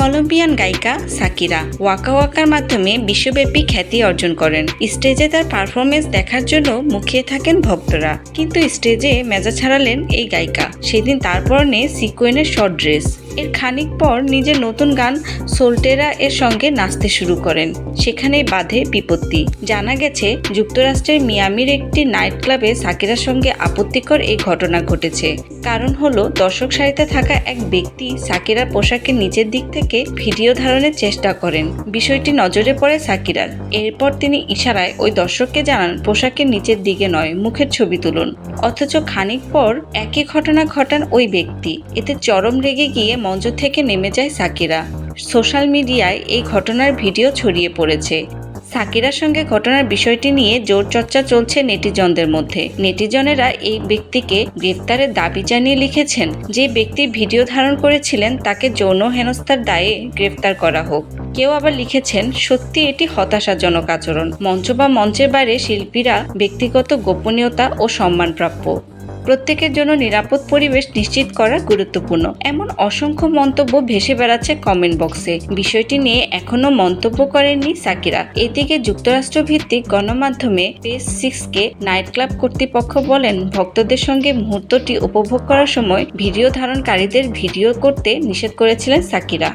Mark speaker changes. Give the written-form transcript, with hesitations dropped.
Speaker 1: Colombian গায়িকা Shakira Waka Waker মাধ্যমে বিশ্বব্যাপী খ্যাতি অর্জন করেন। স্টেজে তার পারফরমেন্স দেখার জন্য মুখিয়ে থাকেন ভক্তরা। কিন্তু স্টেজে মেজাজ হারালেন এই গায়িকা। সেদিন তার পরনে সিকোয়েনের শর্ট ড্রেস। এর খানিক পর নিজের নতুন গান সোলটেরা এর সঙ্গে নাচতে শুরু করেন। সেখানেই বাধে বিপত্তি। জানা গেছে যুক্তরাষ্ট্রের মিয়ামির একটি নাইট ক্লাবে সাকিরার সঙ্গে আপত্তিকর এই ঘটনা ঘটেছে। কারণ হলো দর্শক সারিতে থাকা এক ব্যক্তি সাকিরার পোশাকের নিচের দিক থেকে ভিডিও ধারণের চেষ্টা করেন। বিষয়টি নজরে পড়ে সাকিরার। এরপর তিনি ইশারায় ওই দর্শককে জানান পোশাকের নিচের দিকে নয়, মুখের ছবি তুলুন। অথচ খানিক পর একই ঘটনা ঘটান ওই ব্যক্তি। এতে চরম রেগে গিয়ে মঞ্চ থেকে নেমে যায় সাকিরা। সোশ্যাল মিডিয়ায় এই ঘটনার ভিডিও ছড়িয়ে পড়েছে। সাকিরার সঙ্গে ঘটনার বিষয়টি নিয়ে জোর চর্চা চলছে নেটিজনদের মধ্যে। নেটিজনেরা এই ব্যক্তিকে গ্রেফতারের দাবি জানিয়ে লিখেছেন, যে ব্যক্তি ভিডিও ধারণ করেছিলেন তাকে যৌন হেনস্থার দায়ে গ্রেফতার করা হোক। কেউ আবার লিখেছেন, সত্যি এটি হতাশাজনক আচরণ। মঞ্চ বা মঞ্চের বাইরে শিল্পীরা ব্যক্তিগত গোপনীয়তা ও সম্মানপ্রাপ্য। প্রত্যেকের জন্য নিরাপদ পরিবেশ নিশ্চিত করা গুরুত্বপূর্ণ। এমন অসংখ্য মন্তব্য ভেসে বেড়াচ্ছে কমেন্ট বক্সে। বিষয়টি নিয়ে এখনো মন্তব্য করেননি সাকিরা। এদিকে যুক্তরাষ্ট্র ভিত্তিক গণমাধ্যমে পেজ 6কে নাইট ক্লাব কর্তৃপক্ষ বলেন, ভক্তদের সঙ্গে মুহূর্তটি উপভোগ করার সময় ভিডিও ধারণকারীদের ভিডিও করতে নিষেধ করেছিলেন সাকিরা।